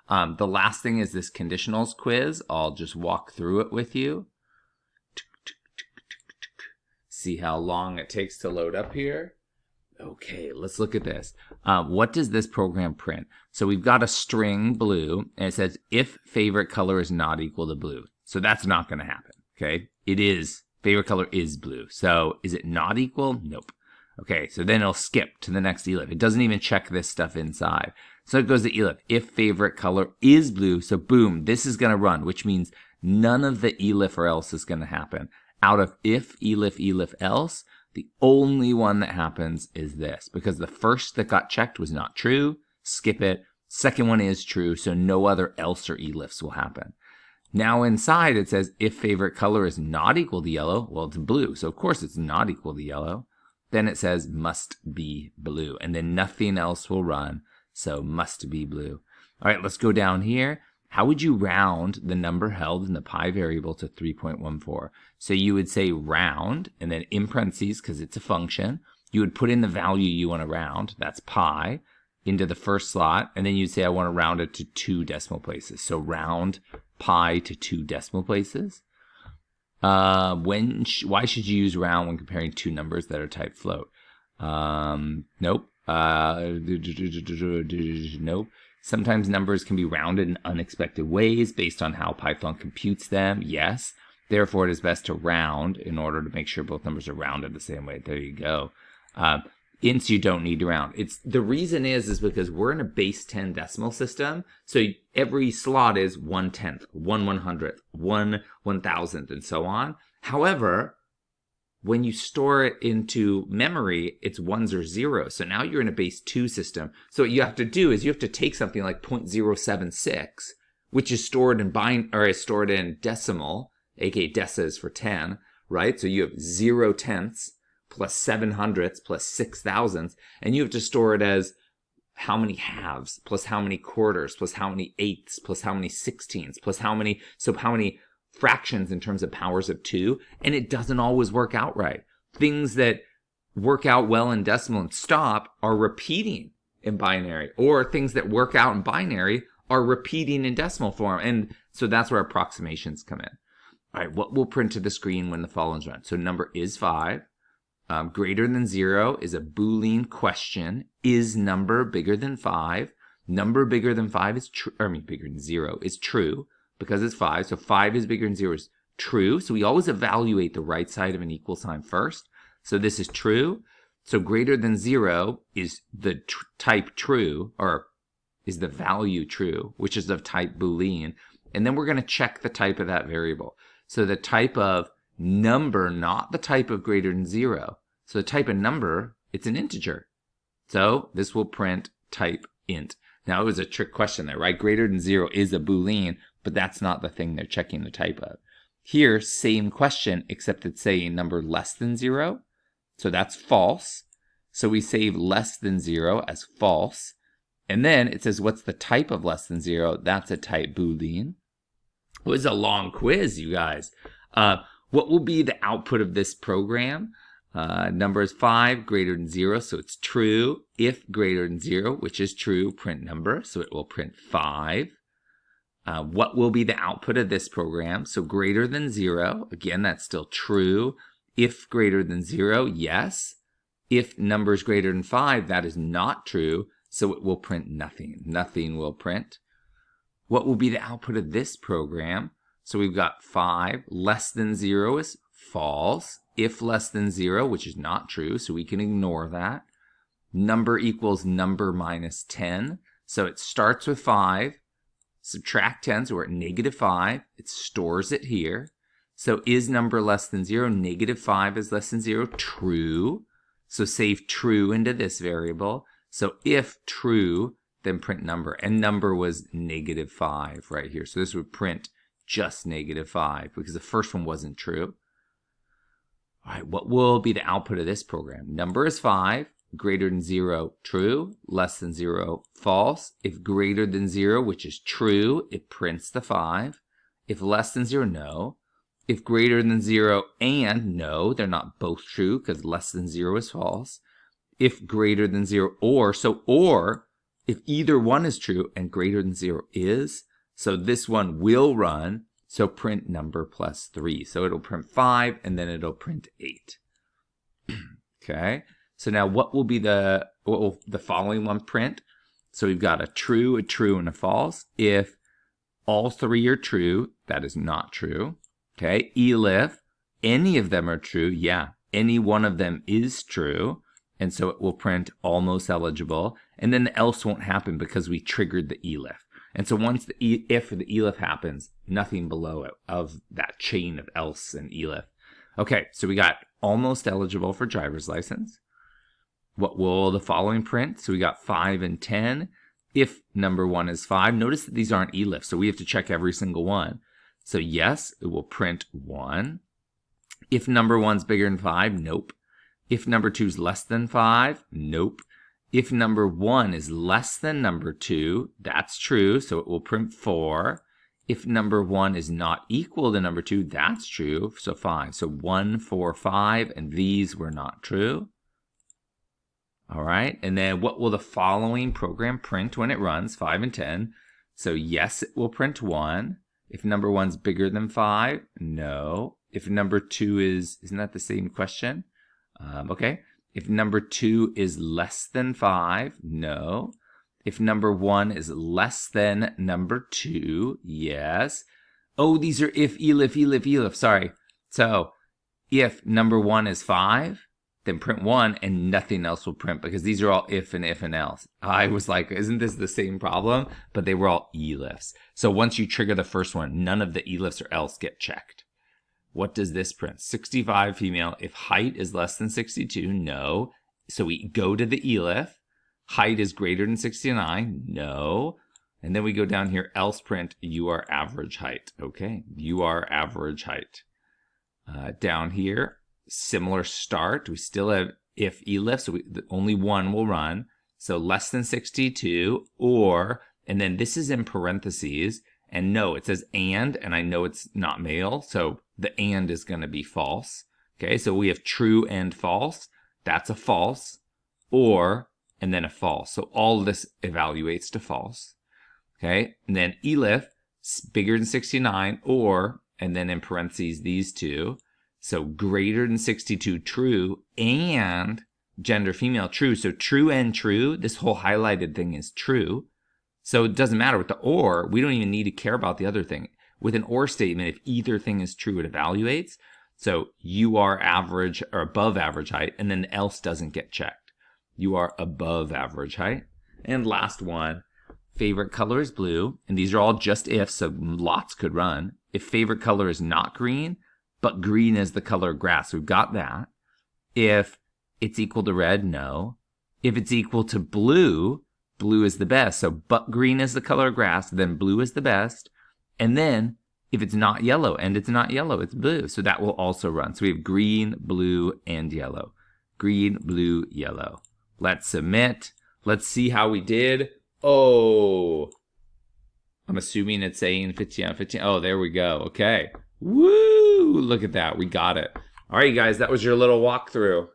The last thing is this conditionals quiz. I'll just walk through it with you. See how long it takes to load up here. Okay, let's look at this. What does this program print? So we've got a string blue, and it says if favorite color is not equal to blue. So that's not going to happen, okay? It is, favorite color is blue. So is it not equal? Nope. Okay, so then it'll skip to the next elif. It doesn't even check this stuff inside. So it goes to elif. If favorite color is blue, so boom, this is going to run, which means none of the elif or else is going to happen. Out of if, elif, else, the only one that happens is this, because the first that got checked was not true. Skip it. Second one is true, so no other else or elifs will happen. Now inside it says if favorite color is not equal to yellow, well, it's blue, so of course it's not equal to yellow. Then it says must be blue, and then nothing else will run, so must be blue. All right, let's go down here. How would you round the number held in the pi variable to 3.14? So you would say round, and then in parentheses, because it's a function, you would put in the value you want to round, that's pi, into the first slot, and then you'd say I want to round it to 2 decimal places. So round pi to 2 decimal places. Why should you use round when comparing two numbers that are type float? Nope. Nope. Sometimes numbers can be rounded in unexpected ways based on how Python computes them. Yes. Therefore, it is best to round in order to make sure both numbers are rounded the same way. There you go. Ints you don't need to round. The reason is because we're in a base 10 decimal system. So every slot is 1/10th, 1/100th, 1/1000th, and so on. However, when you store it into memory, it's ones or zeros. So now you're in a base 2 system. So what you have to do is you have to take something like 0.076, which is stored in decimal, aka deci is for 10, right? So you have 0/10ths plus 700ths plus 6,000ths, and you have to store it as how many halves plus how many quarters plus how many eighths plus how many sixteenths plus how many fractions in terms of powers of 2, and it doesn't always work out right. Things that work out well in decimal and stop are repeating in binary, or things that work out in binary are repeating in decimal form, and so that's where approximations come in. All right, what will print to the screen when the following's run? So number is 5. Greater than 0 is a Boolean question. Is number bigger than 5? Number bigger than 5 is true. Bigger than 0 is true, because it's 5, so 5 is bigger than 0 is true. So we always evaluate the right side of an equal sign first. So this is true. So greater than 0 is the type true, or is the value true, which is of type Boolean. And then we're going to check the type of that variable. So the type of number, not the type of greater than 0. So the type of number, it's an integer. So this will print type int. Now it was a trick question there, right? Greater than 0 is a Boolean, but that's not the thing they're checking the type of. Here, same question, except it's saying number less than 0. So that's false. So we save less than 0 as false. And then it says, what's the type of less than 0? That's a type Boolean. It was a long quiz, you guys. What will be the output of this program? Number is 5, greater than 0, so it's true. If greater than 0, which is true, print number, so it will print 5. What will be the output of this program? So greater than 0, again, that's still true. If greater than 0, yes. If number is greater than 5, that is not true, so it will print nothing. Nothing will print. What will be the output of this program? So we've got 5, less than 0 is false. If less than 0, which is not true, so we can ignore that. Number equals number minus 10. So it starts with 5, subtract 10, so we're at -5. It stores it here. So is number less than 0? -5 is less than 0. True. So save true into this variable. So if true, then print number. And number was -5 right here. So this would print just -5 because the first one wasn't true. All right, what will be the output of this program? Number is 5, greater than 0, true, less than 0, false. If greater than 0, which is true, it prints the 5. If less than 0, no. If greater than 0 and no, they're not both true because less than 0 is false. If greater than 0 or, so or if either one is true and greater than 0 is, so this one will run, so print number plus 3. So it'll print 5 and then it'll print 8. Okay, so now what will the following one print? So we've got a true, and a false. If all 3 are true, that is not true. Okay, elif, any of them are true, yeah, any one of them is true, and so it will print almost eligible, and then the else won't happen because we triggered the elif. And so once the if or the elif happens, nothing below it of that chain of else and elif. Okay, so we got almost eligible for driver's license. What will the following print? So we got 5 and 10. If number 1 is 5, notice that these aren't elif, so we have to check every single one. So yes, it will print 1. If number 1's bigger than 5, nope. If number 2 is less than 5, nope. If number 1 is less than number 2, that's true, so it will print 4. If number 1 is not equal to number 2, that's true, so 5. So 1, 4, 5, and these were not true. All right, and then what will the following program print when it runs, 5 and 10? So yes, it will print 1. If number 1's bigger than 5, no. If number 2 isn't that the same question? Okay. If number 2 is less than 5, no. If number 1 is less than number 2, yes. Oh, these are if, elif, sorry. So if number 1 is 5, then print 1 and nothing else will print because these are all if and else. I was like, isn't this the same problem? But they were all elifs. So once you trigger the first one, none of the elifs or else get checked. What does this print? 65 female. If height is less than 62, no. So we go to the elif. Height is greater than 69, no. And then we go down here, else print, you are average height. Okay, you are average height. Down here, similar start. We still have if elif, so only one will run. So less than 62, or, and then this is in parentheses. And no, it says and I know it's not male, so the and is going to be false. Okay, so we have true and false. That's a false, or, and then a false. So all of this evaluates to false. Okay, and then elif, bigger than 69, or, and then in parentheses, these two. So greater than 62, true, and gender female, true. So true and true, this whole highlighted thing is true. So it doesn't matter with the or, we don't even need to care about the other thing. With an or statement, if either thing is true, it evaluates. So you are average or above average height, and then the else doesn't get checked. You are above average height. And last one, favorite color is blue, and these are all just ifs, so lots could run. If favorite color is not green, but green is the color of grass, we've got that. If it's equal to red, no. If it's equal to blue, blue is the best. So but green is the color of grass, then blue is the best. And then if it's not yellow, and it's not yellow, it's blue. So that will also run. So we have green, blue, and yellow. Green, blue, yellow. Let's submit. Let's see how we did. Oh, I'm assuming it's saying 15 out of 15. Oh, there we go. Okay. Woo! Look at that. We got it. All right, you guys, that was your little walkthrough.